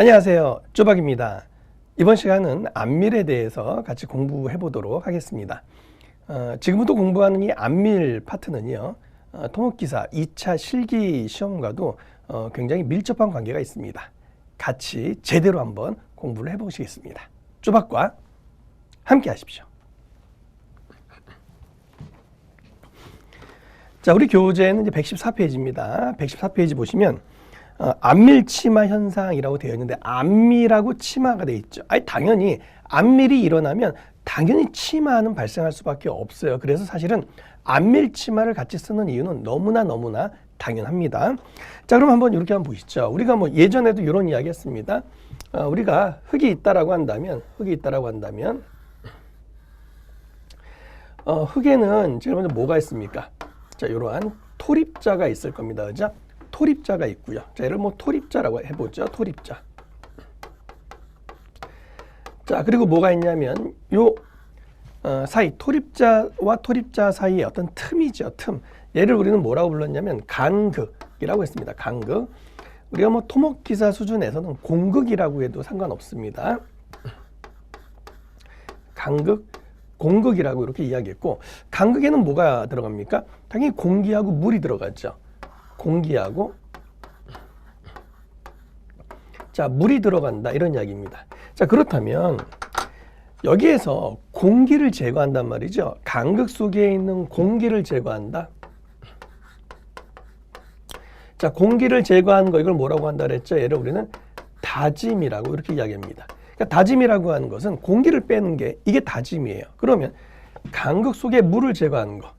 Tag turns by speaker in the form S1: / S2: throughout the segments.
S1: 안녕하세요. 쪼박입니다. 이번 시간은 안밀에 대해서 같이 공부해 보도록 하겠습니다. 지금부터 공부하는 이 안밀 파트는요, 토목기사 2차 실기 시험과도 굉장히 밀접한 관계가 있습니다. 같이 제대로 한번 공부를 해보시겠습니다. 쪼박과 함께 하십시오. 자, 우리 교재는 이제 114페이지입니다. 114페이지 보시면 안밀 치마 현상이라고 되어 있는데 안밀하고 치마가 되어 있죠. 아니 당연히 안밀이 일어나면 당연히 치마는 발생할 수밖에 없어요. 그래서 사실은 안밀 치마를 같이 쓰는 이유는 너무나 당연합니다. 자, 그럼 한번 이렇게 한번 보시죠. 우리가 뭐 예전에도 이런 이야기 했습니다. 우리가 흙이 있다라고 한다면 흙에는 제일 먼저 뭐가 있습니까? 자, 이러한 토립자가 있을 겁니다. 그죠? 토립자가 있고요. 자, 얘를 뭐 토립자라고 해보죠. 토립자. 자, 그리고 뭐가 있냐면 요 사이 토립자와 토립자 사이에 어떤 틈이죠. 틈. 얘를 우리는 뭐라고 불렀냐면 간극이라고 했습니다. 간극. 우리가 뭐 토목기사 수준에서는 공극이라고 해도 상관없습니다. 간극, 공극이라고 이렇게 이야기했고, 간극에는 뭐가 들어갑니까? 당연히 공기하고 물이 들어가죠. 공기하고 자, 물이 들어간다 이런 이야기입니다. 자, 그렇다면 여기에서 공기를 제거한단 말이죠. 간극 속에 있는 공기를 제거한다. 자, 공기를 제거하는 거 이걸 뭐라고 한다 그랬죠? 얘를 우리는 다짐이라고 이렇게 이야기합니다. 그러니까 다짐이라고 하는 것은 공기를 빼는 게 이게 다짐이에요. 그러면 간극 속에 물을 제거하는 거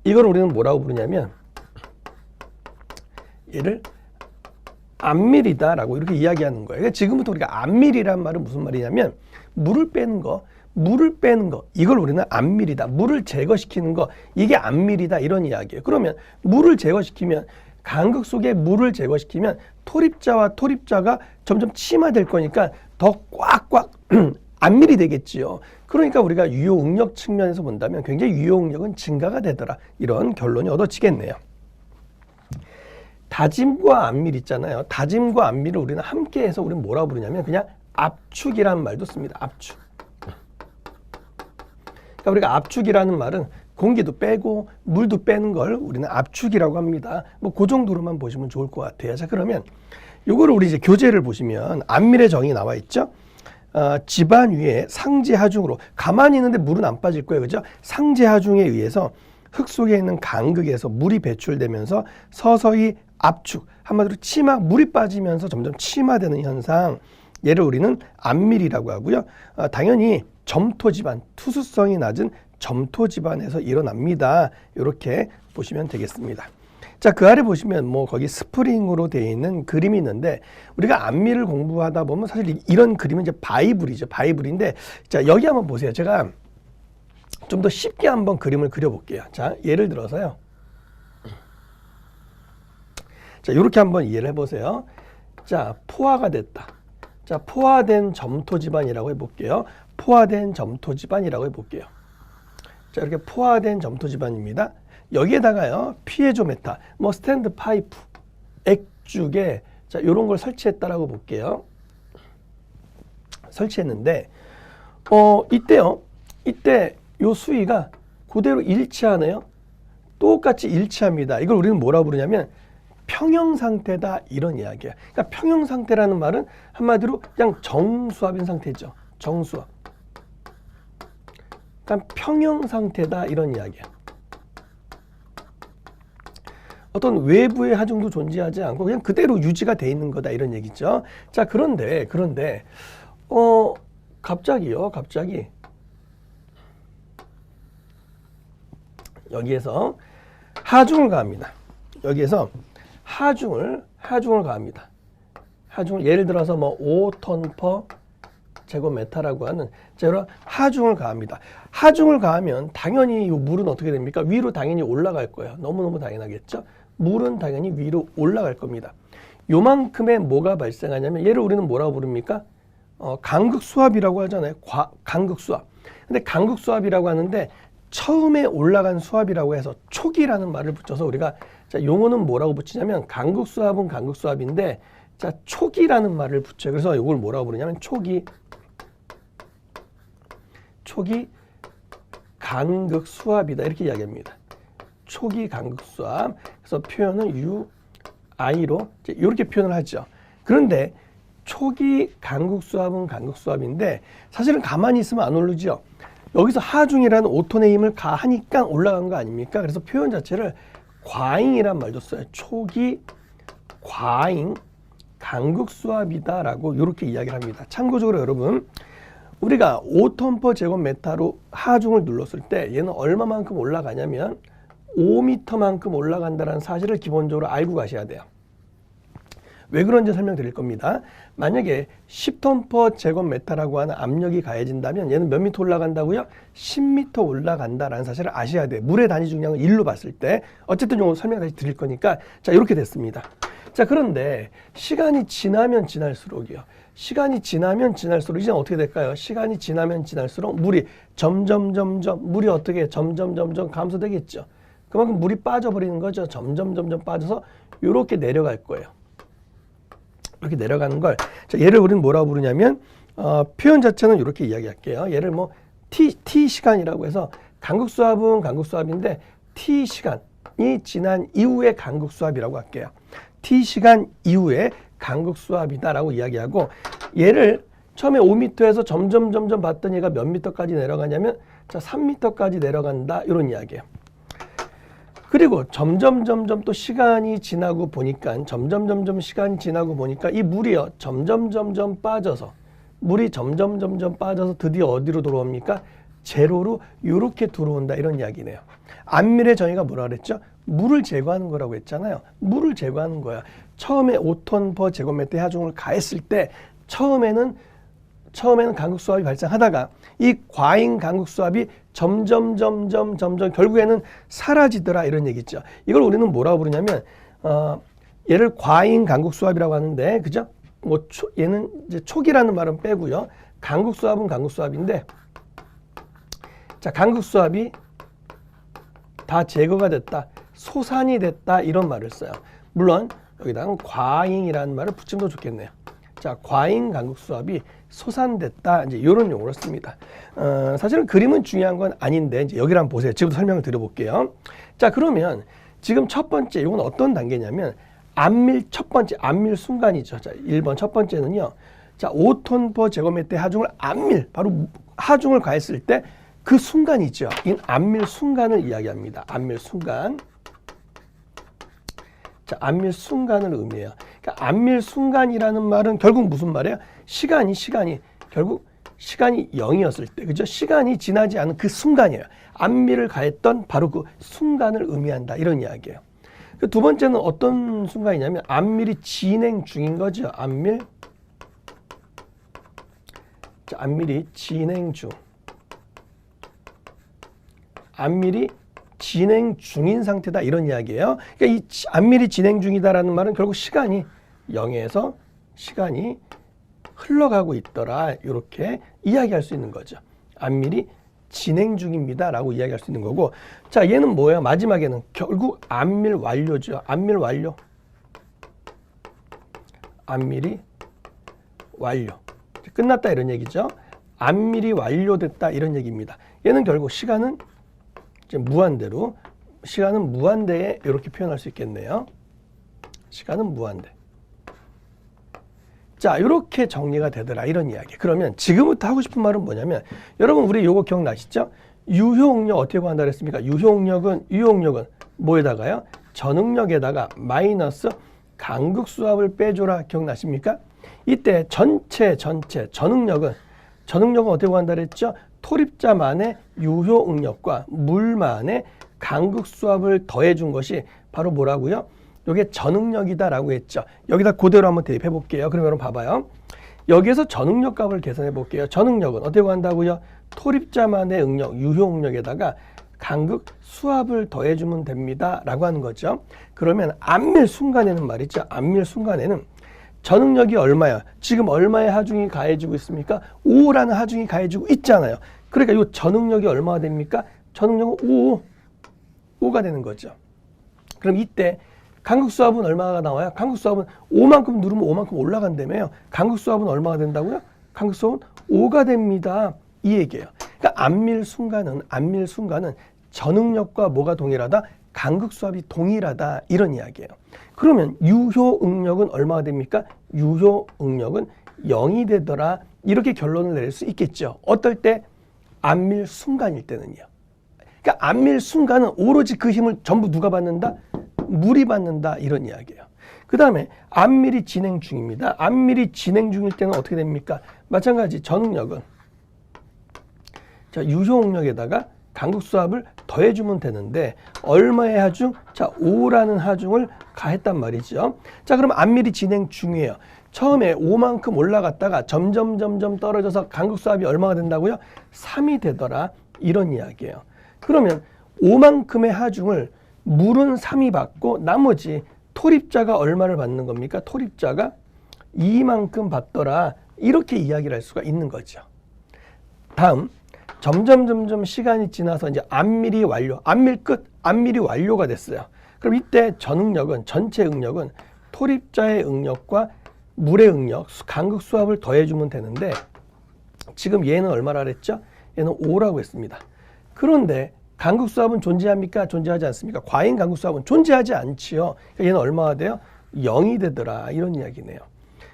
S1: 이걸 우리는 뭐라고 부르냐면 얘를 안밀이다라고 이렇게 이야기하는 거예요. 그러니까 지금부터 우리가 안밀이란 말은 무슨 말이냐면 물을 빼는 거 이걸 우리는 안밀이다. 물을 제거시키는 거 이게 안밀이다 이런 이야기예요. 그러면 물을 제거시키면 간극 속에 물을 제거시키면 토립자와 토립자가 점점 침하될 거니까 더 꽉꽉 안밀이 되겠지요. 그러니까 우리가 유효응력 측면에서 본다면 굉장히 유효응력은 증가가 되더라. 이런 결론이 얻어지겠네요. 다짐과 안밀 있잖아요. 다짐과 안밀을 우리는 함께 해서 우리는 뭐라고 부르냐면 그냥 압축이라는 말도 씁니다. 압축. 그러니까 우리가 압축이라는 말은 공기도 빼고 물도 빼는 걸 우리는 압축이라고 합니다. 뭐 그 정도로만 보시면 좋을 것 같아요. 자, 그러면 요거를 우리 이제 교재를 보시면 안밀의 정의 나와 있죠. 집안 위에 상재 하중으로 가만히 있는데 물은 안 빠질 거예요. 그죠? 상재 하중에 의해서 흙 속에 있는 간극에서 물이 배출되면서 서서히 압축, 한마디로 치마, 물이 빠지면서 점점 치마되는 현상, 얘를 우리는 안밀이라고 하고요. 당연히 점토 집안, 투수성이 낮은 점토 집안에서 일어납니다. 이렇게 보시면 되겠습니다. 자, 그 아래 보시면 뭐 거기 스프링으로 되어 있는 그림이 있는데 우리가 안밀을 공부하다 보면 사실 이런 그림은 이제 바이블이죠. 바이블인데 자, 여기 한번 보세요. 제가 좀 더 쉽게 한번 그림을 그려볼게요. 자, 예를 들어서요. 자, 이렇게 한번 이해를 해보세요. 자, 포화가 됐다. 자, 포화된 점토 집안이라고 해볼게요. 포화된 점토 집안이라고 해볼게요. 자, 이렇게 포화된 점토 집안입니다. 여기에다가요, 피에조 메타, 뭐 스탠드 파이프, 액죽에 자, 이런 걸 설치했다라고 볼게요. 설치했는데, 이때 요 수위가 그대로 일치하네요. 똑같이 일치합니다. 이걸 우리는 뭐라고 부르냐면 평형 상태다 이런 이야기야. 그러니까 평형 상태라는 말은 한마디로 그냥 정수압인 상태죠. 정수압. 그러니까 평형 상태다 이런 이야기야. 어떤 외부의 하중도 존재하지 않고 그냥 그대로 유지가 돼 있는 거다 이런 얘기죠. 자, 그런데 갑자기 여기에서 하중을 가합니다. 여기에서 하중을 가합니다. 하중을 예를 들어서 뭐 5톤 퍼 제곱미터라고 하는 제로 하중을 가합니다. 하중을 가하면 당연히 이 물은 어떻게 됩니까? 위로 당연히 올라갈 거예요. 너무너무 당연하겠죠? 물은 당연히 위로 올라갈 겁니다. 요만큼의 뭐가 발생하냐면 얘를 우리는 뭐라고 부릅니까? 간극수압이라고 하잖아요. 간극수압. 근데 간극수압이라고 하는데 처음에 올라간 수압이라고 해서 초기라는 말을 붙여서 우리가 자, 용어는 뭐라고 붙이냐면 간극수압은 간극수압인데 자, 초기라는 말을 붙여요. 그래서 이걸 뭐라고 부르냐면 초기 간극 수압이다 이렇게 이야기합니다. 초기 간극 수압. 그래서 표현은 UI로 이렇게 표현을 하죠. 그런데 초기 간극 수압은 간극 수압인데 사실은 가만히 있으면 안 오르죠. 여기서 하중이라는 오톤의 힘을 가하니까 올라간 거 아닙니까? 그래서 표현 자체를 과잉이란 말도 써요. 초기 과잉 간극 수압이다라고 이렇게 이야기를 합니다. 참고적으로 여러분, 우리가 5톤/j 메타로 하중을 눌렀을 때 얘는 얼마만큼 올라가냐면 5m만큼 올라간다는 사실을 기본적으로 알고 가셔야 돼요. 왜 그런지 설명드릴 겁니다. 만약에 10톤/j 메타라고 하는 압력이 가해진다면 얘는 몇 미터 올라간다고요? 10m 올라간다라는 사실을 아셔야 돼요. 물의 단위 중량을 1로 봤을 때. 어쨌든 이거 설명 다시 드릴 거니까. 자, 이렇게 됐습니다. 자, 그런데 시간이 지나면 지날수록이요. 시간이 지나면 지날수록 이제 어떻게 될까요? 시간이 지나면 지날수록 물이 점점 물이 어떻게 점점 감소되겠죠. 그만큼 물이 빠져버리는 거죠. 점점 빠져서 이렇게 내려갈 거예요. 이렇게 내려가는 걸, 자, 얘를 우리는 뭐라고 부르냐면 표현 자체는 이렇게 이야기할게요. 얘를 뭐 t 시간이라고 해서 간극수압은 간극수압인데 t 시간이 지난 이후의 간극수압이라고 할게요. t 시간 이후에 간극수압이다라고 이야기하고, 얘를 처음에 5m에서 점점 봤던 얘가 몇 미터까지 내려가냐면, 자, 3m까지 내려간다 이런 이야기예요. 그리고 점점 또 시간이 지나고 보니까 시간이 지나고 보니까 이 물이요 점점 빠져서, 물이 점점 빠져서 드디어 어디로 들어옵니까? 제로로 이렇게 들어온다 이런 이야기네요. 안밀의 정의가 뭐라 그랬죠? 물을 제거하는 거라고 했잖아요. 물을 제거하는 거야. 처음에 5톤/제곱미터 하중을 가했을 때 처음에는 간극수압이 발생하다가 이 과잉 간극수압이 점점 결국에는 사라지더라 이런 얘기죠. 이걸 우리는 뭐라고 부르냐면 얘를 과잉 간극수압이라고 하는데, 그죠? 뭐 얘는 이제 초기라는 말은 빼고요. 간극수압은 간극수압인데, 자, 간극수압이 다 제거가 됐다, 소산이 됐다 이런 말을 써요. 물론 여기다가 과잉이라는 말을 붙이면 더 좋겠네요. 자, 과잉 간극수압이 소산됐다, 이제 이런 용어를 씁니다. 사실은 그림은 중요한 건 아닌데 이제 여기를 한번 보세요. 지금부터 설명을 드려볼게요. 자, 그러면 지금 첫 번째 이건 어떤 단계냐면 첫 번째 안밀 순간이죠. 자, 1번 첫 번째는요. 자, 5톤/제곱미터 하중을 바로 하중을 가했을 때 그 순간이죠. 이 안밀 순간을 이야기합니다. 안밀 순간. 자, 안밀 순간을 의미해요. 그러니까 안밀 순간이라는 말은 결국 무슨 말이에요? 결국 시간이 0이었을 때, 그죠? 시간이 지나지 않은 그 순간이에요. 안밀을 가했던 바로 그 순간을 의미한다 이런 이야기예요. 그 두 번째는 어떤 순간이냐면 안밀이 진행 중인 거죠. 안밀이 진행 중. 안밀이 진행 중인 상태다 이런 이야기예요. 그러니까 이 안밀이 진행 중이다라는 말은 결국 시간이 0에서 시간이 흘러가고 있더라 이렇게 이야기할 수 있는 거죠. 안밀이 진행 중입니다라고 이야기할 수 있는 거고, 자, 얘는 뭐예요? 마지막에는 결국 안밀 완료죠. 안밀 완료. 안밀이 완료. 끝났다 이런 얘기죠. 안밀이 완료됐다 이런 얘기입니다. 얘는 결국 시간은 무한대에 이렇게 표현할 수 있겠네요. 시간은 무한대. 자, 이렇게 정리가 되더라 이런 이야기. 그러면 지금부터 하고 싶은 말은 뭐냐면, 여러분 우리 요거 기억나시죠? 유효응력 어떻게 구한다 그랬습니까? 유효응력은 뭐에다가요? 전응력에다가 마이너스 간극수압을 빼줘라 기억나십니까? 이때 전체 전응력은 어떻게 구한다 그랬죠? 토립자만의 유효응력과 물만의 간극수압을 더해준 것이 바로 뭐라고요? 이게 전응력이다라고 했죠. 여기다 그대로 한번 대입해 볼게요. 그럼 여러분 봐봐요. 여기에서 전응력 값을 계산해 볼게요. 전응력은 어떻게 구한다고요? 토립자만의 응력, 유효응력에다가 간극수압을 더해주면 됩니다 라고 하는 거죠. 그러면 안밀 순간에는 말이죠. 안밀 순간에는 전응력이 얼마야? 지금 얼마의 하중이 가해지고 있습니까? 5라는 하중이 가해지고 있잖아요. 그러니까 이 전응력이 얼마가 됩니까? 전응력은 5가 되는 거죠. 그럼 이때 간극수압은 얼마가 나와요? 간극수압은 5만큼 누르면 5만큼 올라간다며요. 간극수압은 얼마가 된다고요? 간극수압은 5가 됩니다. 이 얘기예요. 그러니까 안밀 순간은 전응력과 뭐가 동일하다? 간극수압이 동일하다. 이런 이야기예요. 그러면 유효응력은 얼마가 됩니까? 유효응력은 0이 되더라. 이렇게 결론을 내릴 수 있겠죠. 어떨 때? 안밀 순간일 때는요. 그러니까 안밀 순간은 오로지 그 힘을 전부 누가 받는다? 물이 받는다. 이런 이야기예요. 그 다음에 안밀이 진행 중입니다. 안밀이 진행 중일 때는 어떻게 됩니까? 마찬가지 전응력은 자, 유효응력에다가 간극수압을 더해주면 되는데 얼마의 하중? 자, 5라는 하중을 가했단 말이죠. 자, 그럼 안밀이 진행 중이에요. 처음에 5만큼 올라갔다가 점점 떨어져서 간극수압이 얼마가 된다고요? 3이 되더라. 이런 이야기예요. 그러면 5만큼의 하중을 물은 3이 받고 나머지 토립자가 얼마를 받는 겁니까? 토립자가 2만큼 받더라. 이렇게 이야기를 할 수가 있는 거죠. 다음 점점 시간이 지나서 이제 안밀이 완료, 안밀 끝, 안밀이 완료가 됐어요. 그럼 이때 전응력은 전체 응력은 토립자의 응력과 물의 응력, 간극수압을 더해주면 되는데 지금 얘는 얼마라 그랬죠? 얘는 5라고 했습니다. 그런데 간극수압은 존재합니까? 존재하지 않습니까? 과잉 간극수압은 존재하지 않지요. 그러니까 얘는 얼마가 돼요? 0이 되더라. 이런 이야기네요.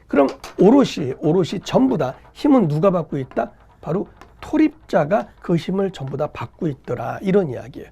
S1: 그럼 오롯이 전부 다 힘은 누가 받고 있다? 바로 토립자가 그 힘을 전부 다 받고 있더라. 이런 이야기예요.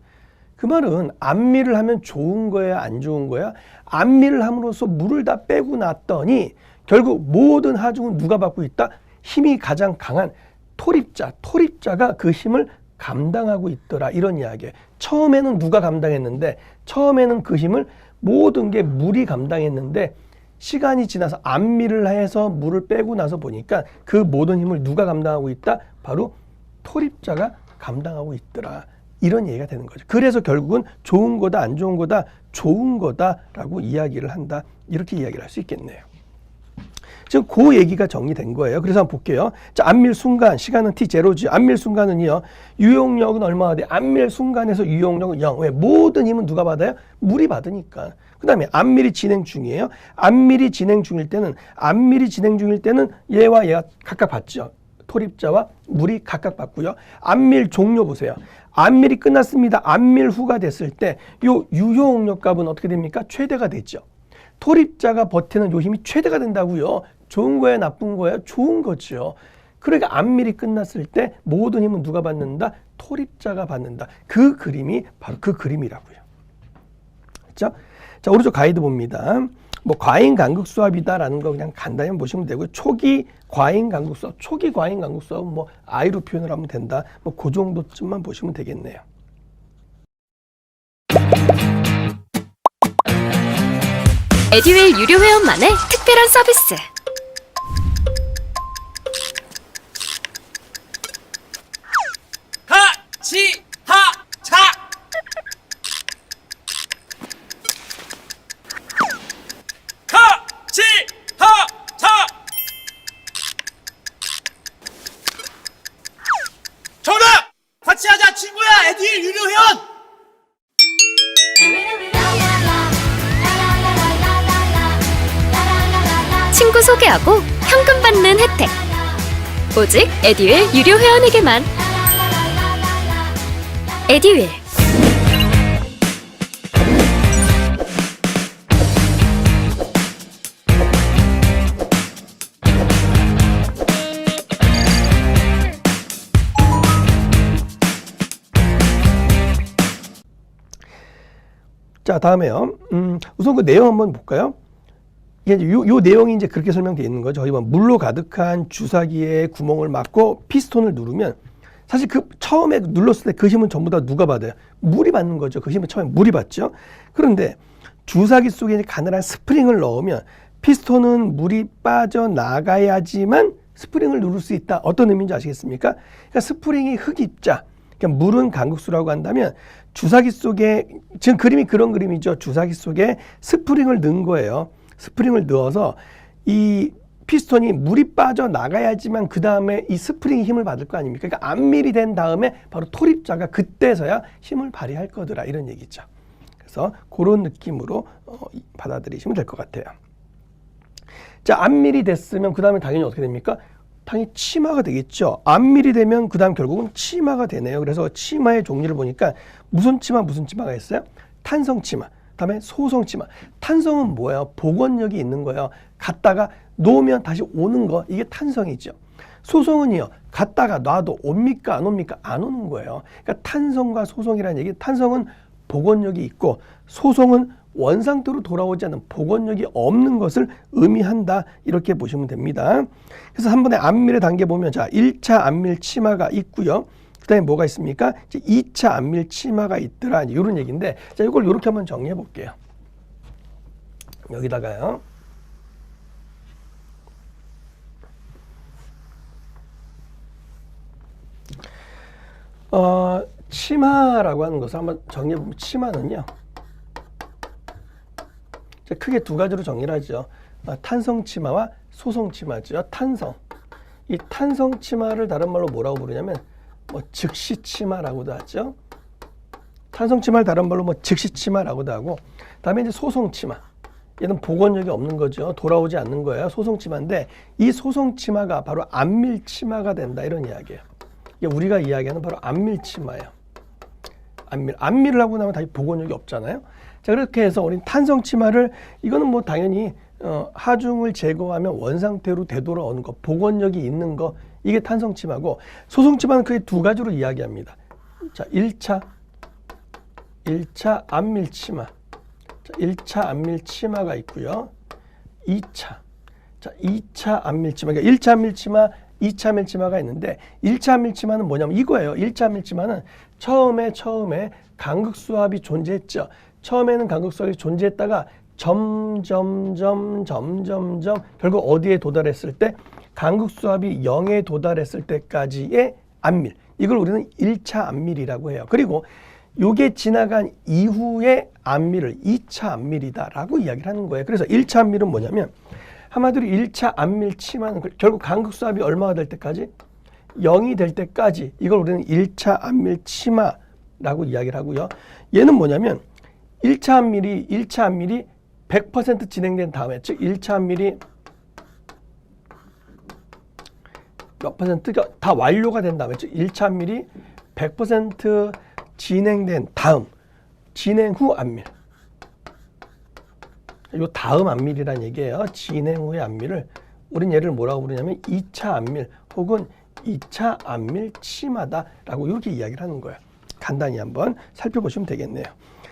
S1: 그 말은 안밀을 하면 좋은 거야, 안 좋은 거야? 안밀을 함으로써 물을 다 빼고 났더니 결국 모든 하중은 누가 받고 있다? 힘이 가장 강한 토립자가 그 힘을 감당하고 있더라. 이런 이야기예요. 처음에는 누가 감당했는데 처음에는 그 힘을 모든 게 물이 감당했는데 시간이 지나서 안밀을 해서 물을 빼고 나서 보니까 그 모든 힘을 누가 감당하고 있다? 바로 토립자가 감당하고 있더라. 이런 얘기가 되는 거죠. 그래서 결국은 좋은 거다, 안 좋은 거다, 좋은 거다라고 이야기를 한다. 이렇게 이야기를 할 수 있겠네요. 지금 그 얘기가 정리된 거예요. 그래서 한번 볼게요. 자, 안밀 순간, 시간은 t0지. 안밀 순간은요, 유용력은 얼마가 돼? 안밀 순간에서 유용력은 0. 왜? 모든 힘은 누가 받아요? 물이 받으니까. 그 다음에 안밀이 진행 중이에요. 안밀이 진행 중일 때는 얘와 얘가 각각 받죠. 토립자와 물이 각각 받고요. 안밀 종료 보세요. 안밀이 끝났습니다. 안밀 후가 됐을 때 요 유효응력 값은 어떻게 됩니까? 최대가 되죠. 토립자가 버티는 요 힘이 최대가 된다고요. 좋은 거예요, 나쁜 거예요? 좋은 거죠. 그러니까 안밀이 끝났을 때 모든 힘은 누가 받는다? 토립자가 받는다. 그 그림이 바로 그 그림이라고요. 그렇죠? 자, 오른쪽 가이드 봅니다. 뭐 과잉 간극수압이다라는 거 그냥 간단히 보시면 되고요. 초기 과잉 간극수압은 뭐 I로 표현을 하면 된다. 뭐 그 정도쯤만 보시면 되겠네요.
S2: 에듀윌 유료 회원만의 특별한 서비스.
S3: 같이 하자. 같이 하자. 정답! 같이 하자 친구야. 에듀윌 유료 회원.
S2: 친구 소개하고 현금 받는 혜택. 오직 에듀윌 유료 회원에게만. 에듀윌.
S1: 자, 다음에요. 우선 그 내용 한번 볼까요? 이제 요 내용이 이제 그렇게 설명되어 있는 거죠. 저희 물로 가득한 주사기에 구멍을 막고 피스톤을 누르면 사실 그 처음에 눌렀을 때 그 힘은 전부 다 누가 받아요? 물이 받는 거죠. 그 힘은 처음에 물이 받죠. 그런데 주사기 속에 가늘한 스프링을 넣으면 피스톤은 물이 빠져나가야지만 스프링을 누를 수 있다. 어떤 의미인지 아시겠습니까? 그러니까 스프링이 흡입자, 그러니까 물은 간극수라고 한다면 주사기 속에, 지금 그림이 그런 그림이죠. 주사기 속에 스프링을 넣은 거예요. 스프링을 넣어서 이 피스톤이 물이 빠져나가야지만 그 다음에 이 스프링이 힘을 받을 거 아닙니까? 그러니까 안밀이 된 다음에 바로 토립자가 그때서야 힘을 발휘할 거더라. 이런 얘기죠. 그래서 그런 느낌으로 받아들이시면 될 것 같아요. 자, 안밀이 됐으면 그 다음에 당연히 어떻게 됩니까? 당연히 치마가 되겠죠. 안밀이 되면 그 다음 결국은 치마가 되네요. 그래서 치마의 종류를 보니까 무슨 치마가 있어요? 탄성 치마, 그다음에 소성 치마. 탄성은 뭐예요? 복원력이 있는 거예요. 갔다가 놓으면 다시 오는 거, 이게 탄성이죠. 소성은요, 갔다가 놔도 옵니까 안 옵니까? 안 오는 거예요. 그러니까 탄성과 소성이라는 얘기, 탄성은 복원력이 있고 소성은 원상태로 돌아오지 않는 복원력이 없는 것을 의미한다, 이렇게 보시면 됩니다. 그래서 한 번에 안밀의 단계 보면, 자, 1차 안밀 치마가 있고요. 그 다음에 뭐가 있습니까? 이제 2차 안밀 치마가 있더라, 이런 얘기인데, 자, 이걸 이렇게 한번 정리해 볼게요. 여기다가요, 치마라고 하는 것을 한번 정리해 보면, 치마는요, 크게 두 가지로 정리를 하죠. 탄성 치마와 소성 치마죠. 탄성. 이 탄성 치마를 다른 말로 뭐라고 부르냐면 즉시 치마라고도 하죠. 탄성 치마를 다른 말로 즉시 치마라고도 하고, 그다음에 이제 소성 치마. 얘는 복원력이 없는 거죠. 돌아오지 않는 거예요. 소성 치마인데 이 소성 치마가 바로 안밀 치마가 된다, 이런 이야기예요. 이게 우리가 이야기하는 바로 안밀 치마예요. 안밀을 하고 나면 다시 복원력이 없잖아요. 자, 그렇게 해서 우리 탄성 치마를, 이거는 뭐 당연히 하중을 제거하면 원상태로 되돌아오는 거, 복원력이 있는 거, 이게 탄성 치마고, 소성 치마는 크게 두 가지로 이야기합니다. 자, 1차 안밀 치마. 자, 1차 안밀 치마가 있고요. 2차. 자, 2차 안밀 치마. 그러니까 1차 안밀 치마, 2차 안밀 치마가 있는데, 1차 안밀 치마는 뭐냐면 이거예요. 1차 안밀 치마는 처음에 간극수압이 존재했죠. 처음에는 간극수압이 존재했다가 점점 결국 어디에 도달했을 때, 간극수압이 0에 도달했을 때까지의 안밀, 이걸 우리는 1차 안밀이라고 해요. 그리고 요게 지나간 이후의 안밀을 2차 안밀이다라고 이야기를 하는 거예요. 그래서 1차 안밀은 뭐냐면, 한마디로 1차 안밀 치마는 결국 간극수압이 얼마가 될 때까지? 0이 될 때까지, 이걸 우리는 1차 안밀 치마라고 이야기를 하고요. 얘는 뭐냐면 1차 안밀이 100% 진행된 다음에, 즉 1차 안밀이 몇 퍼센트가 다 완료가 된 다음에, 즉 1차 안밀이 100% 진행된 다음, 진행 후 안밀. 요 다음 안밀이란 얘기예요. 진행 후의 안밀을 우린 얘를 뭐라고 부르냐면 2차 안밀 혹은 2차 안밀 치마다라고 이렇게 이야기를 하는 거예요. 간단히 한번 살펴보시면 되겠네요.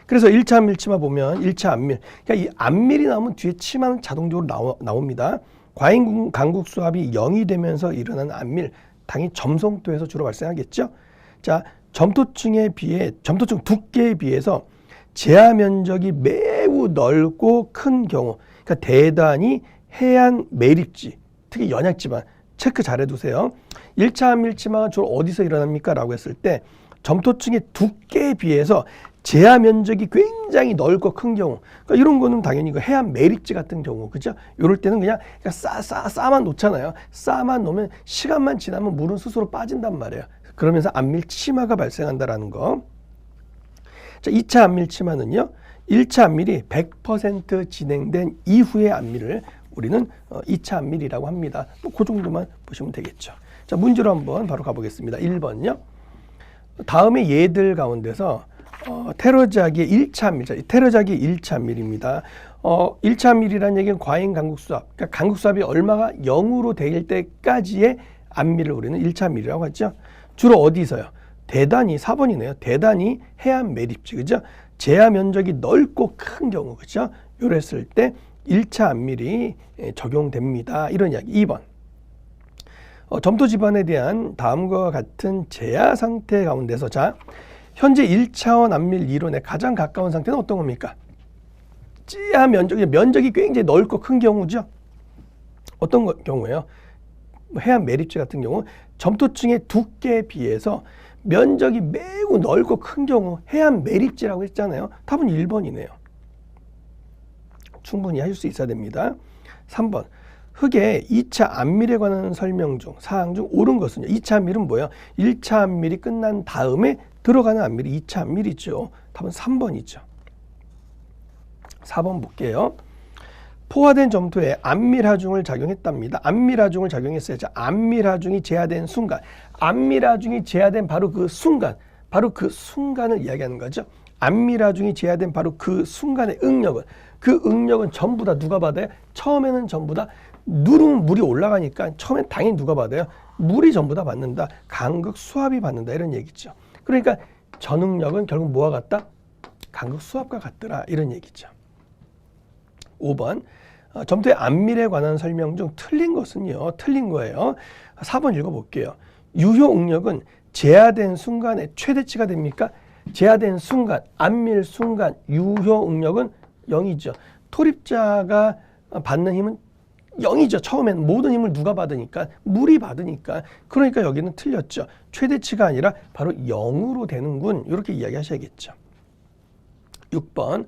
S1: 그래서 1차 안밀 치마 보면 1차 안밀, 그러니까 이 안밀이 나오면 뒤에 치마는 자동적으로 나옵니다. 과잉 간극수압이 0이 되면서 일어나는 안밀, 당연히 점성도에서 주로 발생하겠죠. 자, 점토층 두께에 비해서 제하 면적이 매우 넓고 큰 경우, 그러니까 대단히 해안 매립지, 특히 연약지방 체크 잘 해두세요. 1차 안밀 치마가 주로 어디서 일어납니까? 라고 했을 때, 점토층의 두께에 비해서 제하 면적이 굉장히 넓고 큰 경우, 그러니까 이런 거는 당연히 그 해안 매립지 같은 경우, 그죠? 이럴 때는 그냥 싸만 놓잖아요. 싸만 놓으면 시간만 지나면 물은 스스로 빠진단 말이에요. 그러면서 안밀 치마가 발생한다라는 거. 자, 2차 안밀 치마는요, 1차 안밀이 100% 진행된 이후의 안밀을 우리는 2차 안밀이라고 합니다. 그 정도만 보시면 되겠죠. 자, 문제로 한번 바로 가보겠습니다. 1번요. 다음에 얘들 가운데서 테러자기의 1차 안밀, 테러자기의 1차 안밀입니다. 1차 안밀이라는 얘기는 과잉 간극수압, 그러니까 간극수압이 얼마가 0으로 될 때까지의 안밀을 우리는 1차 안밀이라고 하죠. 주로 어디서요? 대단히, 4번이네요. 대단히 해안 매립지, 그죠? 제하 면적이 넓고 큰 경우, 그죠? 요랬을 때 1차 안밀이 적용됩니다. 이런 이야기. 2번. 점토 지반에 대한 다음과 같은 제하 상태 가운데서, 자, 현재 1차원 안밀 이론에 가장 가까운 상태는 어떤 겁니까? 제하 면적이 굉장히 넓고 큰 경우죠. 어떤 경우예요? 해안 매립지 같은 경우, 점토층의 두께에 비해서 면적이 매우 넓고 큰 경우, 해안 매립지라고 했잖아요. 답은 1번이네요. 충분히 하실 수 있어야 됩니다. 3번. 흙의 2차 안밀에 관한 설명 중 사항 중 옳은 것은요. 2차 안밀은 뭐예요? 1차 안밀이 끝난 다음에 들어가는 안밀이 2차 안밀이죠. 답은 3번이죠. 4번 볼게요. 포화된 점토에 안밀하중을 작용했답니다. 안밀하중을 작용했어요. 자, 안밀하중이 제하된 순간, 안밀하중이 제하된 바로 그 순간을 이야기하는 거죠. 안밀하중이 제하된 바로 그 순간의 응력은, 그 응력은 전부 다 누가 받아요? 처음에는 전부 다 누르면 물이 올라가니까 처음엔 당연히 누가 받아요? 물이 전부 다 받는다. 간극 수압이 받는다. 이런 얘기죠. 그러니까 전응력은 결국 뭐와 같다? 간극 수압과 같더라. 이런 얘기죠. 5번. 점토의 안밀에 관한 설명 중 틀린 것은요. 틀린 거예요. 4번 읽어볼게요. 유효 응력은 제하된 순간에 최대치가 됩니까? 제하된 순간, 안밀 순간 유효 응력은 0이죠. 토립자가 받는 힘은 0이죠. 처음에는 모든 힘을 누가 받으니까? 물이 받으니까. 그러니까 여기는 틀렸죠. 최대치가 아니라 바로 0으로 되는군. 이렇게 이야기하셔야겠죠. 6번.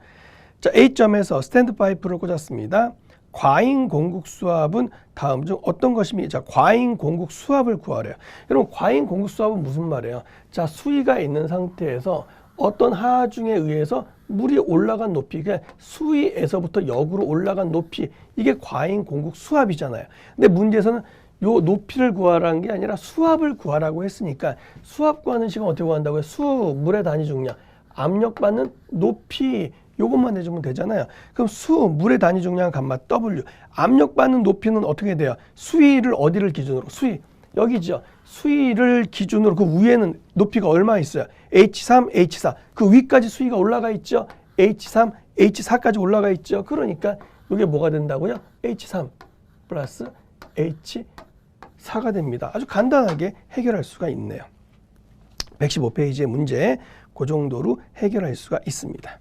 S1: 자, A점에서 스탠드 파이프를 꽂았습니다. 과잉 공급 수압은 다음 중 어떤 것입니까? 자, 과잉 공급 수압을 구하래요. 여러분, 과잉 공급 수압은 무슨 말이에요? 자, 수위가 있는 상태에서 어떤 하중에 의해서 물이 올라간 높이, 그러니까 수위에서부터 역으로 올라간 높이, 이게 과잉 공급 수압이잖아요. 근데 문제에서는 요 높이를 구하라는 게 아니라 수압을 구하라고 했으니까 수압 구하는 시간 어떻게 구한다고요? 물의 단위 중량, 압력받는 높이, 요것만 내주면 되잖아요. 그럼 물의 단위 중량 감마 W, 압력받는 높이는 어떻게 돼요? 수위를 어디를 기준으로? 수위, 여기죠. 수위를 기준으로 그 위에는 높이가 얼마 있어요? H3, H4. 그 위까지 수위가 올라가 있죠. H3, H4까지 올라가 있죠. 그러니까 이게 뭐가 된다고요? H3 플러스 H4가 됩니다. 아주 간단하게 해결할 수가 있네요. 115페이지의 문제, 그 정도로 해결할 수가 있습니다.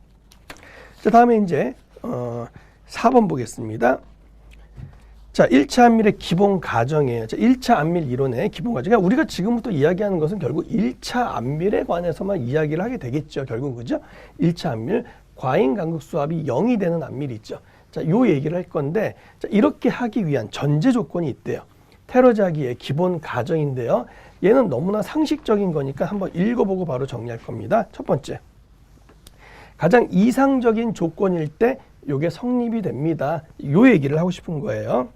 S1: 자, 다음에 이제 4번 보겠습니다. 자, 1차 안밀의 기본 가정이에요. 자, 1차 안밀 이론의 기본 가정. 그러니까 우리가 지금부터 이야기하는 것은 결국 1차 안밀에 관해서만 이야기를 하게 되겠죠. 결국 그죠? 1차 안밀, 과잉 간극 수압이 0이 되는 안밀이 있죠. 자, 요 얘기를 할 건데, 자, 이렇게 하기 위한 전제 조건이 있대요. 테러자기의 기본 가정인데요. 얘는 너무나 상식적인 거니까 한번 읽어보고 바로 정리할 겁니다. 첫 번째. 가장 이상적인 조건일 때 이게 성립이 됩니다. 요 얘기를 하고 싶은 거예요.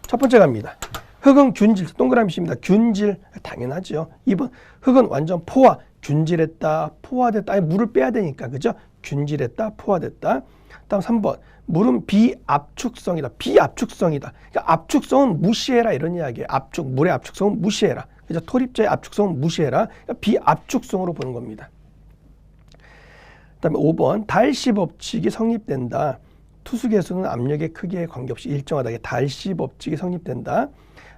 S1: 첫 번째 갑니다. 흙은 균질, 동그라미입니다. 균질, 당연하죠. 2번, 흙은 완전 포화, 균질했다, 포화됐다. 아니, 물을 빼야 되니까, 그죠? 균질했다, 포화됐다. 다음 3번, 물은 비압축성이다. 비압축성이다. 그러니까 압축성은 무시해라 이런 이야기예요. 물의 압축성은 무시해라. 그죠? 토립자의 압축성은 무시해라. 그러니까 비압축성으로 보는 겁니다. 그다음에 5번, 달시 법칙이 성립된다. 투수 개수는 압력의 크기에 관계없이 일정하다. 달시 법칙이 성립된다.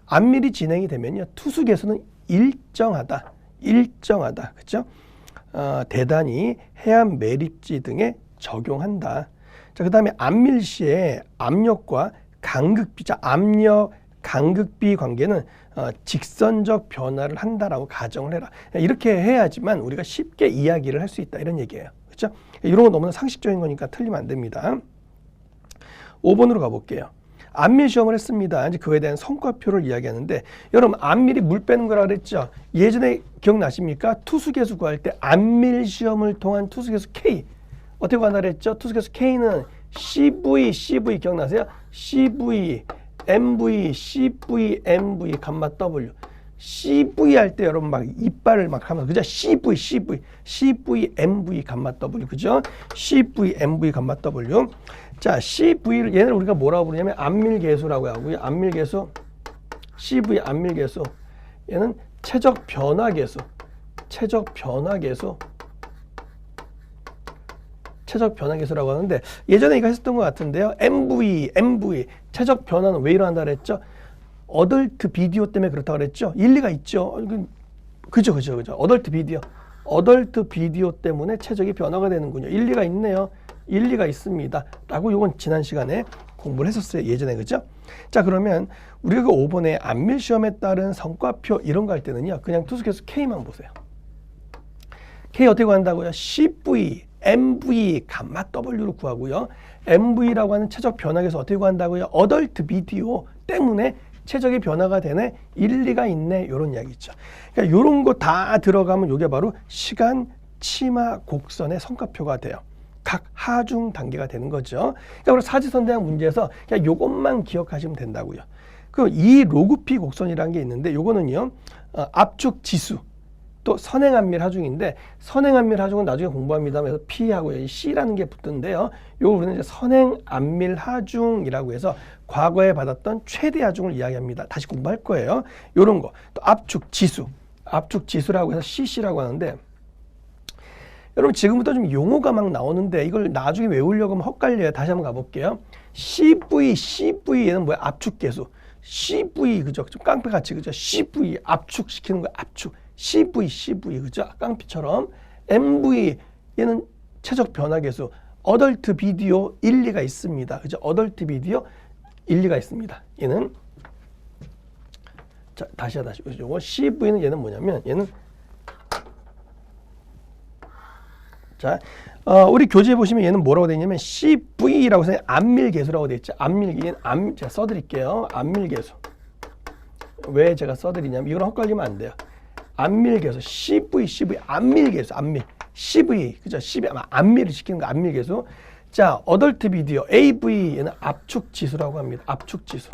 S1: 안밀이 진행이 되면요, 투수 개수는 일정하다. 일정하다. 그렇죠? 대단히 해안 매립지 등에 적용한다. 자, 그다음에 안밀 시에 압력과 간극비, 자, 압력 간극비 관계는 직선적 변화를 한다라고 가정을 해라. 이렇게 해야지만 우리가 쉽게 이야기를 할 수 있다 이런 얘기예요. 그렇죠? 이런 건 너무나 상식적인 거니까 틀리면 안 됩니다. 5번으로 가볼게요. 안밀 시험을 했습니다. 이제 그거에 대한 성과표를 이야기하는데, 여러분 안밀이 물 빼는 거라 그랬죠? 예전에 기억나십니까? 투수계수 구할 때 안밀 시험을 통한 투수계수 K 어떻게 구한다 그랬죠? 투수계수 K는 CV 기억나세요? CV, MV, CV, MV, 감마 W. CV 할 때 여러분 막 이빨을 막 하면서, 그죠? CV, MV, 감마 W, 그죠? CV, MV, 감마 W. 자, CV를 얘는 우리가 뭐라고 부르냐면 안밀계수라고 하고요. 안밀계수, CV 안밀계수. 얘는 최적 변화계수, 최적 변화계수라고 하는데, 예전에 이거 했었던 것 같은데요. MV, 최적 변화는 왜 일어난다 그랬죠? 어덜트 비디오 때문에 그렇다고 그랬죠? 일리가 있죠. 그죠. 어덜트 비디오 때문에 최적이 변화가 되는군요. 일리가 있네요. 일리가 있습니다. 라고 요건 지난 시간에 공부를 했었어요. 예전에, 그죠? 자, 그러면 우리가 그 5번에 안밀 시험에 따른 성과표 이런 거 할 때는요, 그냥 투수계수 K만 보세요. K 어떻게 구한다고요? CV, MV, 감마 W로 구하고요. MV라고 하는 최적 변화계수 어떻게 구한다고요? 어덜트 비디오 때문에 최적의 변화가 되네, 일리가 있네, 이런 이야기 있죠. 그러니까 이런 거 다 들어가면 이게 바로 시간 치마 곡선의 성과표가 돼요. 각 하중 단계가 되는 거죠. 그러니까 우리 사지선대학 문제에서 그냥 요것만 기억하시면 된다고요. 그 이 로그피 곡선이라는 게 있는데 요거는요 압축 지수 또 선행안밀 하중인데 선행안밀 하중은 나중에 공부합니다. 그래서 P하고 C라는 게 붙는데요. 요거 우리는 이제 선행안밀 하중이라고 해서 과거에 받았던 최대 하중을 이야기합니다. 다시 공부할 거예요. 요런 거. 또 압축 지수라고 해서 CC라고 하는데 여러분 지금부터 좀 용어가 막 나오는데 이걸 나중에 외우려고 하면 헛갈려요. 다시 한번 가볼게요. CV 얘는 뭐야? 압축계수. CV 그죠? 좀 깡패같이 그죠? CV 압축시키는 거야. 압축. CV 그죠? 깡패처럼. MV 얘는 최적 변화계수. 어덜트 비디오 일리가 있습니다. 그죠? 어덜트 비디오 일리가 있습니다. 얘는 자 다시 요거 CV는 얘는 뭐냐면 얘는 자, 우리 교재에 보시면 얘는 뭐라고 되어 있냐면 CV라고 해서 안밀계수라고 되어 있죠. 안밀계수. 제가 써드릴게요. 안밀계수. 왜 제가 써드리냐면 이거랑 헷갈리면 안 돼요. 안밀계수. CV, 안밀계수. CV, 그죠? 안밀을 시키는 거, 안밀계수. 자, 어덜트 비디오. AV, 얘는 압축지수라고 합니다. 압축지수.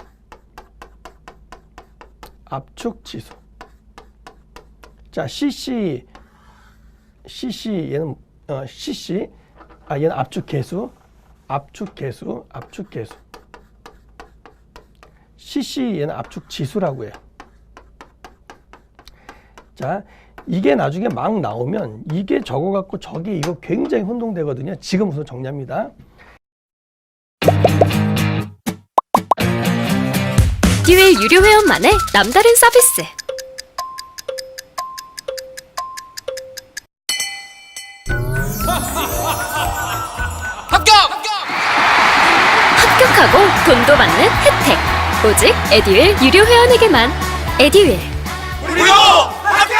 S1: 자, CC, 얘는 CC, 얘는 압축계수. CC, 얘는 압축지수라고 해요. 자, 이게 나중에 막 나오면 이게 적어갖고 저게 이거 굉장히 혼동되거든요. 지금 우선 정리합니다.
S2: 에듀윌 유료 회원만의 남다른 서비스. 합격하고 돈도 받는 혜택. 오직 에듀윌 유료 회원에게만. 에듀윌.
S3: 무료 합격!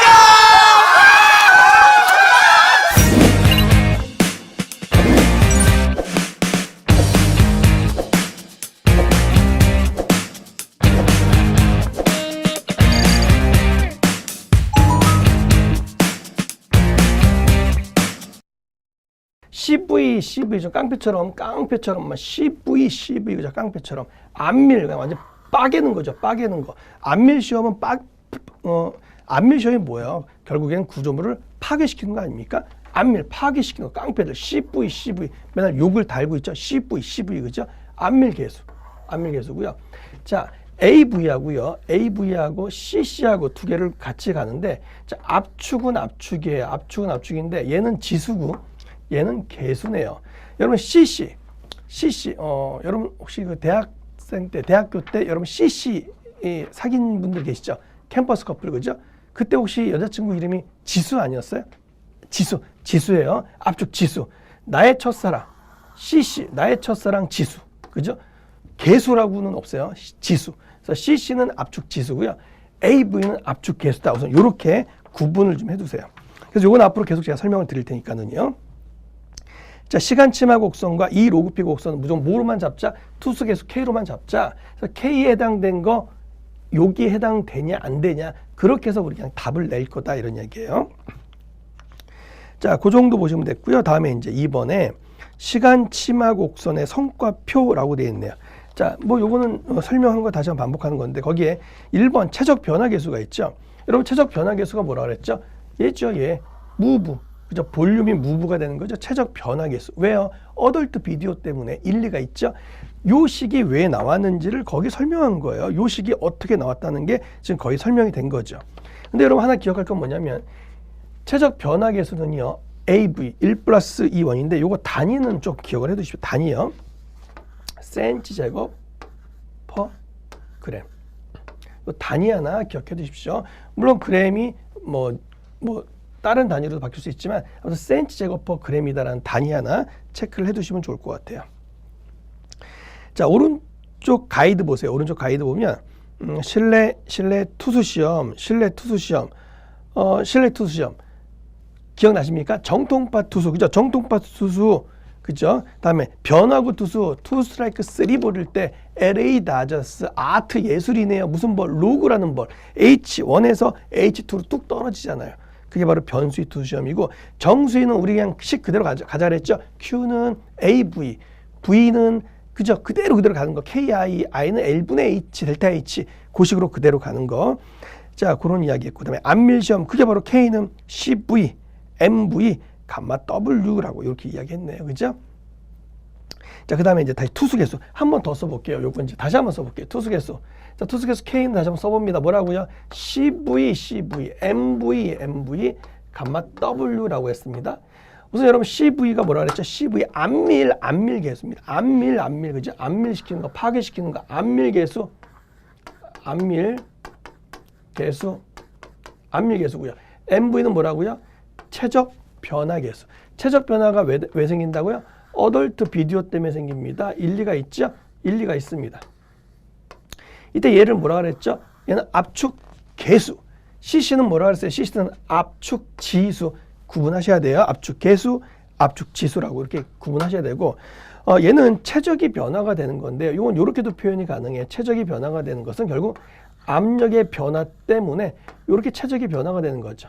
S1: CV 좀 깡패처럼 막 CV 그죠? 깡패처럼 안밀 완전 빠개는 거죠. 빠개는 거. 안밀 시험은 안밀 시험이 뭐예요? 결국엔 구조물을 파괴시키는 거 아닙니까? 안밀 파괴시키는 거. 깡패들 CV 맨날 욕을 달고 있죠. CV 그죠? 안밀계수고요. 자, AV하고 CC하고 두 개를 같이 가는데 자, 압축은 압축인데 얘는 지수고 얘는 계수네요. 여러분 CC 여러분 혹시 그 대학교 때 여러분 CC 사귄 분들 계시죠? 캠퍼스 커플 그죠? 그때 혹시 여자친구 이름이 지수 아니었어요? 지수예요. 압축 지수. 나의 첫사랑 CC 나의 첫사랑 지수 그죠? 계수라고는 없어요. 지수. 그래서 CC는 압축 지수고요. AV는 압축 계수다. 우선 이렇게 구분을 좀 해두세요. 그래서 이건 앞으로 계속 제가 설명을 드릴 테니까는요. 자, 시간치마 곡선과 이 로그피 곡선은 무조건 뭐로만 잡자? 투수계수 K로만 잡자. 그래서 K에 해당된 거 여기에 해당되냐 안 되냐 그렇게 해서 우리 그냥 답을 낼 거다 이런 얘기예요. 자, 그 정도 보시면 됐고요. 다음에 이제 2번에 시간치마 곡선의 성과표라고 되어 있네요. 자, 뭐 요거는 설명한 거 다시 한번 반복하는 건데 거기에 1번 최적 변화계수가 있죠. 여러분 최적 변화계수가 뭐라 그랬죠? 얘죠, 얘. 무브. 그죠? 볼륨이 무브가 되는 거죠. 최적 변화계수. 왜요? 어덜트 비디오 때문에 일리가 있죠. 요 식이 왜 나왔는지를 거기 설명한 거예요. 요 식이 어떻게 나왔다는 게 지금 거의 설명이 된 거죠. 근데 여러분 하나 기억할 건 뭐냐면 최적 변화계수는요. AV 1+2원인데 요거 단위는 좀 기억을 해 두십시오. 단위요. 센티제곱 퍼 그램. 요 단위 하나 기억해 두십시오. 물론 그램이 뭐 다른 단위로도 바뀔 수 있지만 아무튼 센티제곱 퍼 그램이다라는 단위 하나 체크를 해두시면 좋을 것 같아요. 자, 오른쪽 가이드 보세요. 오른쪽 가이드 보면 실내 투수 시험 기억나십니까? 정통파 투수 그죠? 정통파 투수 그죠? 다음에 변화구 투수 투 스트라이크 3 볼일 때 LA 다저스 아트 예술이네요. 무슨 볼? 로그라는 볼 H1에서 H2로 뚝 떨어지잖아요. 그게 바로 변수의 투수 시험이고, 정수위는 우리 그냥 식 그대로 가자 그랬죠. Q는 AV, V는 그죠? 그대로 가는 거. KI, I는 L분의 H, 델타 H, 그 식으로 그대로 가는 거. 자, 그런 이야기했고, 그다음에 안밀 시험, 그게 바로 K는 CV, MV, 감마 W라고 이렇게 이야기했네요. 그죠? 자, 그다음에 이제 다시 투수개수 한 번 더 써볼게요. 요건 이제 다시 한번 써볼게요. 투수개수. 자, 투수개수 K는 다시 한번 써봅니다. 뭐라고요? CV, MV, 감마 W라고 했습니다. 우선 여러분 CV가 뭐라 그랬죠? CV 안밀 개수입니다. 안밀 그죠? 안밀 시키는 거, 파괴시키는 거, 안밀 개수고요. MV는 뭐라고요? 최적 변화 개수. 최적 변화가 왜 생긴다고요? 어덜트 비디오 때문에 생깁니다. 일리가 있죠? 일리가 있습니다. 이때 얘를 뭐라 그랬죠? 얘는 압축 개수. CC는 뭐라 그랬어요? CC는 압축 지수. 구분하셔야 돼요. 압축 개수, 압축 지수라고 이렇게 구분하셔야 되고, 얘는 최적이 변화가 되는 건데요. 이건 이렇게도 표현이 가능해요. 최적이 변화가 되는 것은 결국 압력의 변화 때문에 이렇게 최적이 변화가 되는 거죠.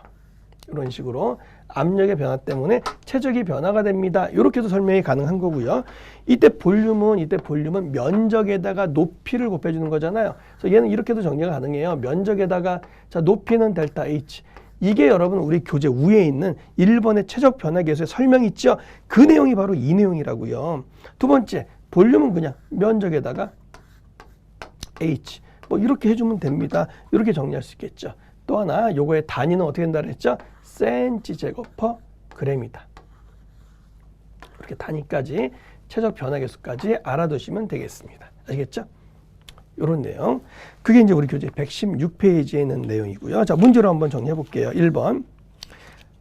S1: 이런 식으로 압력의 변화 때문에 최적이 변화가 됩니다. 이렇게도 설명이 가능한 거고요. 이때 볼륨은 면적에다가 높이를 곱해주는 거잖아요. 그래서 얘는 이렇게도 정리가 가능해요. 면적에다가 자 높이는 델타 H. 이게 여러분 우리 교재 위에 있는 1번의 최적 변화 계수의 설명이 있죠. 그 내용이 바로 이 내용이라고요. 두 번째, 볼륨은 그냥 면적에다가 H. 뭐 이렇게 해주면 됩니다. 이렇게 정리할 수 있겠죠. 또 하나, 요거의 단위는 어떻게 된다 그랬죠? cm/g이다. 이렇게 단위까지, 최적 변화 계수까지 알아두시면 되겠습니다. 아시겠죠? 요런 내용. 그게 이제 우리 교재 116페이지에 있는 내용이고요. 자, 문제로 한번 정리해 볼게요. 1번.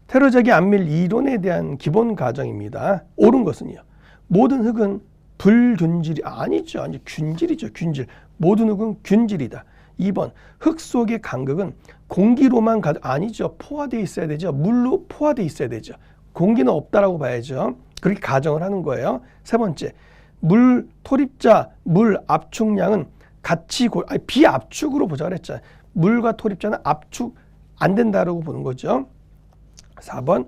S1: 테러적이 안밀 이론에 대한 기본 가정입니다. 옳은 것은요. 모든 흙은 불균질이 아니죠. 아니 균질이죠. 균질. 모든 흙은 균질이다. 2번. 흙 속의 간극은 공기로만 아니죠. 포화되어 있어야 되죠. 물로 포화되어 있어야 되죠. 공기는 없다라고 봐야죠. 그렇게 가정을 하는 거예요. 세 번째. 물 토립자, 물 압축량은 같이 비압축으로 보자 그랬잖아요. 물과 토립자는 압축 안 된다라고 보는 거죠. 4번.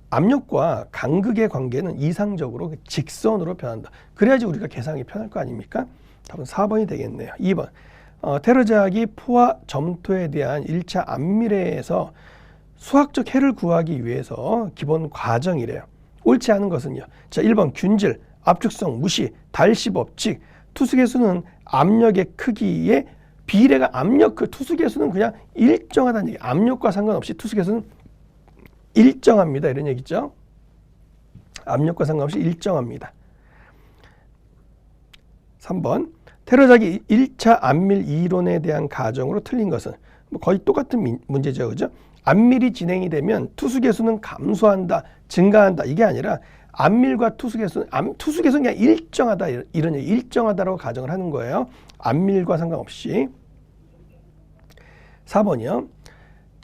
S1: 압력과 간극의 관계는 이상적으로 직선으로 변한다. 그래야지 우리가 계산하기 편할 거 아닙니까? 답은 4번이 되겠네요. 2번. 테러제약이 포화 점토에 대한 1차 안밀에서 수학적 해를 구하기 위해서 기본 과정이래요. 옳지 않은 것은요. 자, 1번 균질, 압축성 무시, 달시 법칙. 투수계수는 압력의 크기에 비례가 투수계수는 그냥 일정하다는 얘기. 압력과 상관없이 투수계수는 일정합니다. 이런 얘기죠. 압력과 상관없이 일정합니다. 3번. 테러작이 1차 안밀 이론에 대한 가정으로 틀린 것은 거의 똑같은 문제죠. 그죠? 안밀이 진행이 되면 투수계수는 감소한다, 증가한다. 이게 아니라 안밀과 투수계수는 그냥 일정하다. 이런 얘기. 일정하다라고 가정을 하는 거예요. 안밀과 상관없이. 4번이요.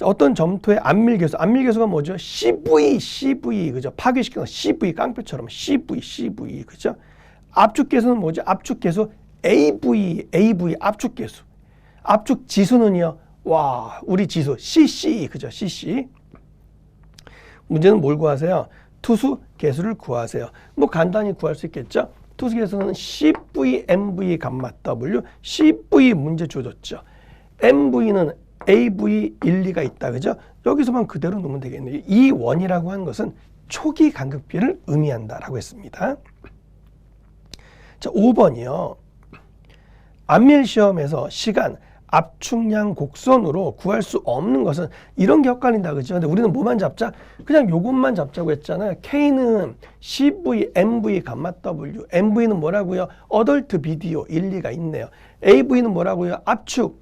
S1: 어떤 점토의 안밀계수가 뭐죠? CV, 그죠? 파괴시키는 거 CV, 깡패처럼 CV, 그죠? 압축계수는 뭐죠? 압축계수 AV, 압축계수. 압축지수는요, 우리 지수 CC, 그죠? CC. 문제는 뭘 구하세요? 투수 계수를 구하세요. 뭐 간단히 구할 수 있겠죠? 투수 계수는 CV, MV, 감마 W. CV 문제 줘줬죠. MV는 AV 일리가 있다. 그죠? 여기서만 그대로 놓으면 되겠네요. 이 원이라고 하는 것은 초기 간극비를 의미한다라고 했습니다. 자, 5번이요. 안밀 시험에서 시간, 압축량 곡선으로 구할 수 없는 것은 이런 게 헷갈린다. 그죠? 근데 우리는 뭐만 잡자? 그냥 요것만 잡자고 했잖아요. K는 CV, MV, 감마 W. MV는 뭐라고요? 어덜트 비디오 일리가 있네요. AV는 뭐라고요? 압축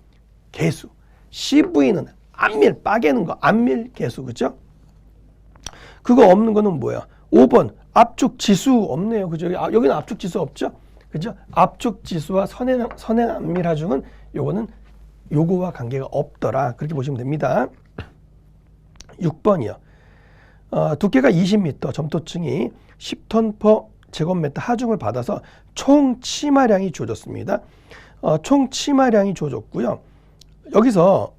S1: 개수. CV는 안밀 빠개는 거, 안밀 개수. 그죠? 그거 없는 거는 뭐야? 5번 압축 지수 없네요. 그죠? 여기는 압축 지수 없죠? 그죠? 압축 지수와 선행 안밀 하중은 요거는 요거와 관계가 없더라. 그렇게 보시면 됩니다. 6번이요. 두께가 20m, 점토층이 10톤 per 제곱미터 하중을 받아서 총 치마량이 주어졌습니다. 총 치마량이 주어졌고요. 여기서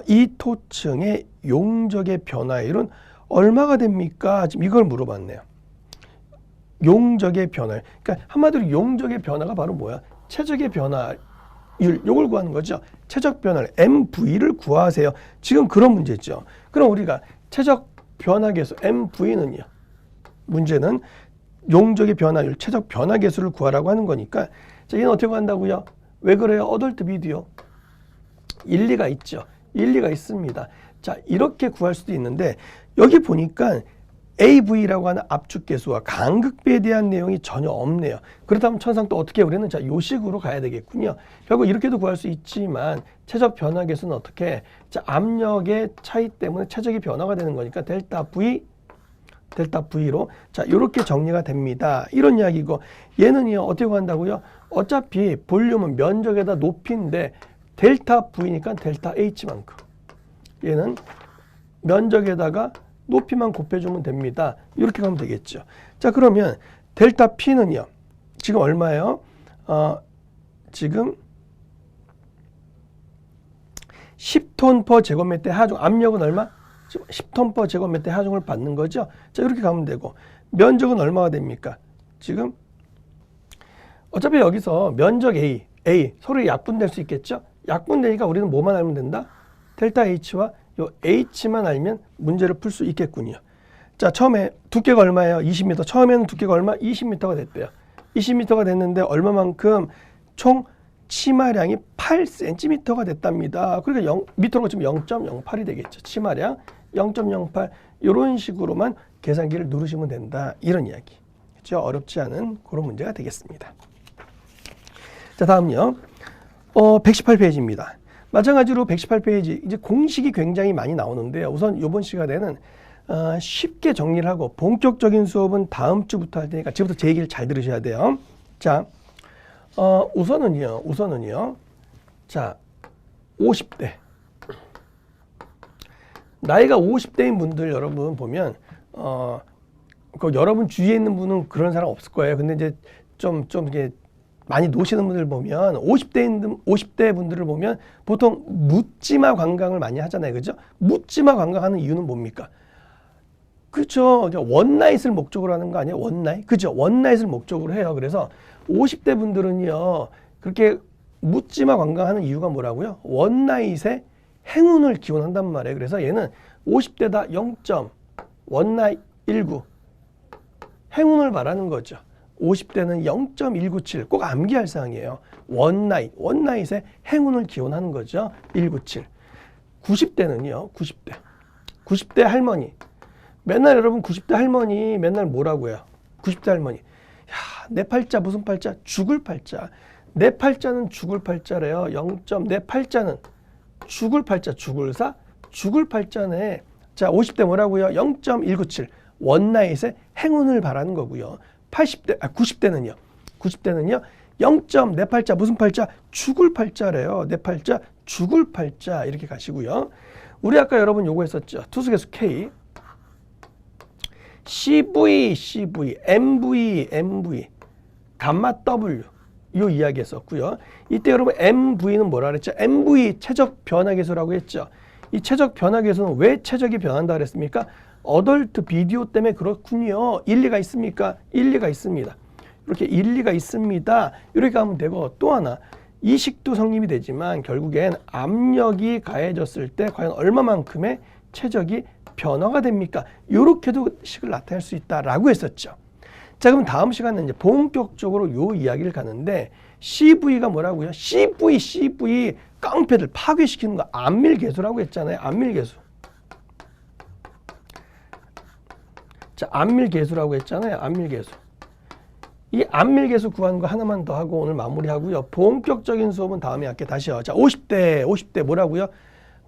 S1: 이 토층의 용적의 변화율은 얼마가 됩니까? 지금 이걸 물어봤네요. 용적의 변화. 그러니까 한마디로 용적의 변화가 바로 뭐야? 최적의 변화율. 요걸 구하는 거죠. 최적 변화를 MV를 구하세요. 지금 그런 문제죠. 그럼 우리가 최적 변화계수 MV는요. 문제는 용적의 변화율, 최적 변화계수를 구하라고 하는 거니까 자, 얘는 어떻게 구한다고요? 왜 그래요? 어덜트 비디오. 일리가 있죠. 일리가 있습니다. 자, 이렇게 구할 수도 있는데 여기 보니까 AV라고 하는 압축계수와 간극비에 대한 내용이 전혀 없네요. 그렇다면 천상 또 어떻게 우리는 자, 요 식으로 가야 되겠군요. 결국 이렇게도 구할 수 있지만 최적 변화계수는 어떻게? 자, 압력의 차이 때문에 최적이 변화가 되는 거니까 델타 V로 자, 이렇게 정리가 됩니다. 이런 이야기고 얘는요. 어떻게 구한다고요? 어차피 볼륨은 면적에다 높이인데 델타 V니까 델타 H만큼. 얘는 면적에다가 높이만 곱해주면 됩니다. 이렇게 가면 되겠죠. 자, 그러면 델타 P는요. 지금 얼마예요? 지금 10톤 per 제곱미터 하중. 압력은 얼마? 지금 10톤 per 제곱미터 하중을 받는 거죠. 자, 이렇게 가면 되고 면적은 얼마가 됩니까? 지금 어차피 여기서 면적 A 서로 약분될 수 있겠죠? 약분되니까 우리는 뭐만 알면 된다? 델타 H와 요 H만 알면 문제를 풀 수 있겠군요. 자, 처음에 두께가 얼마예요? 20m. 처음에는 두께가 얼마? 20m가 됐대요. 20m가 됐는데 얼마만큼? 총 치마량이 8cm가 됐답니다. 그러니까 미터로 지금 0.08이 되겠죠. 치마량 0.08 이런 식으로만 계산기를 누르시면 된다. 이런 이야기. 그렇죠? 어렵지 않은 그런 문제가 되겠습니다. 자, 다음요. 118페이지입니다. 마찬가지로 118페이지 이제 공식이 굉장히 많이 나오는데요. 우선 이번 시간에는 쉽게 정리를 하고 본격적인 수업은 다음 주부터 할 테니까 지금부터 제 얘기를 잘 들으셔야 돼요. 자, 우선은요. 자, 50대. 나이가 50대인 분들 여러분 보면 그 여러분 주위에 있는 분은 그런 사람 없을 거예요. 근데 이제 좀 이게 많이 노시는 분들 보면 50대 분들을 보면 보통 묻지마 관광을 많이 하잖아요. 그죠? 묻지마 관광하는 이유는 뭡니까? 그렇죠. 원나잇을 목적으로 하는 거 아니에요? 원나잇. 그죠? 원나잇을 목적으로 해요. 그래서 50대 분들은요. 그렇게 묻지마 관광하는 이유가 뭐라고요? 원나잇의 행운을 기원한단 말이에요. 그래서 얘는 50대다 0점 원나잇 19 행운을 바라는 거죠. 50대는 0.197 꼭 암기할 사항이에요. 원나잇의 행운을 기원하는 거죠. 197. 90대는요. 90대 할머니. 맨날 여러분 90대 할머니 맨날 뭐라고 해요? 90대 할머니. 야, 내 팔자 무슨 팔자? 죽을 팔자. 내 팔자는 죽을 팔자래요. 0점. 내 팔자는 죽을 팔자. 죽을사? 죽을 팔자네. 자, 50대 뭐라고요? 0.197. 원나잇의 행운을 바라는 거고요. 90대는요. 0점 내 팔자 무슨 팔자? 죽을 팔자래요. 내 팔자 죽을 팔자 이렇게 가시고요. 우리 아까 여러분 요거 했었죠. 투수계수 K CV, MV, 감마 W 요 이야기 했었고요. 이때 여러분 MV는 뭐라 그랬죠? MV 최적 변화계수라고 했죠. 이 최적 변화계수는 왜 최적이 변한다 그랬습니까? 어덜트 비디오 때문에 그렇군요. 일리가 있습니까? 일리가 있습니다. 이렇게 일리가 있습니다. 이렇게 하면 되고 또 하나 이 식도 성립이 되지만 결국엔 압력이 가해졌을 때 과연 얼마만큼의 최적이 변화가 됩니까? 이렇게도 식을 나타낼 수 있다라고 했었죠. 자, 그럼 다음 시간에 이제 본격적으로 요 이야기를 가는데 CV가 뭐라고요? CV 깡패들 파괴시키는 거 안밀계수라고 했잖아요. 안밀계수. 자, 안밀계수라고 했잖아요. 안밀계수. 이 안밀계수 구하는 거 하나만 더 하고 오늘 마무리하고요. 본격적인 수업은 다음에 할게 다시요. 자, 50대 뭐라고요?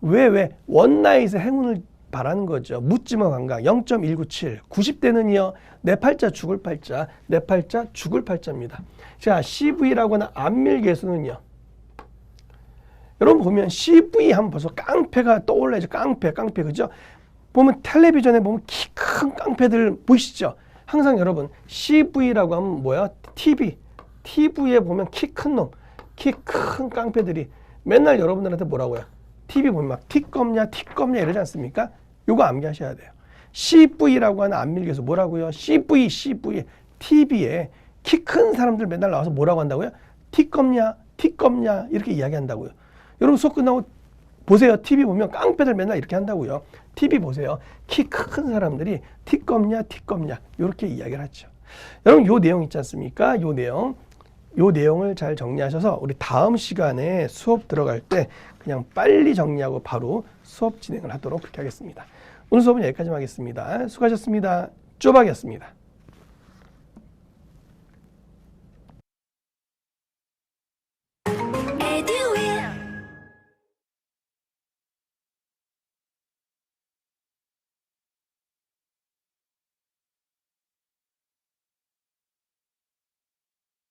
S1: 왜? 원나잇의 행운을 바라는 거죠. 묻지마 관광 0.197. 90대는요. 내 팔자 죽을 팔자. 내 팔자 죽을 팔자입니다. 자, CV라고 하는 안밀계수는요. 여러분 보면 CV 하면 벌써 깡패가 떠올라야죠. 깡패 그죠? 보면 텔레비전에 보면 키 큰 깡패들 보이시죠? 항상 여러분 CV라고 하면 뭐야? TV에 보면 키 큰 놈, 키 큰 깡패들이 맨날 여러분들한테 뭐라고요? TV 보면 막 티껍냐 이러지 않습니까? 요거 암기하셔야 돼요. CV라고 하는 안밀교에서 뭐라고요? CV. TV에 키 큰 사람들 맨날 나와서 뭐라고 한다고요? 티껍냐 이렇게 이야기한다고요. 여러분 수업 끝나고 보세요. TV 보면 깡패들 맨날 이렇게 한다고요. TV 보세요. 키 큰 사람들이 티껍냐 이렇게 이야기를 하죠. 여러분 요 내용 있지 않습니까? 요 내용을 잘 정리하셔서 우리 다음 시간에 수업 들어갈 때 그냥 빨리 정리하고 바로 수업 진행을 하도록 그렇게 하겠습니다. 오늘 수업은 여기까지 하겠습니다. 수고하셨습니다. 쪼박이었습니다.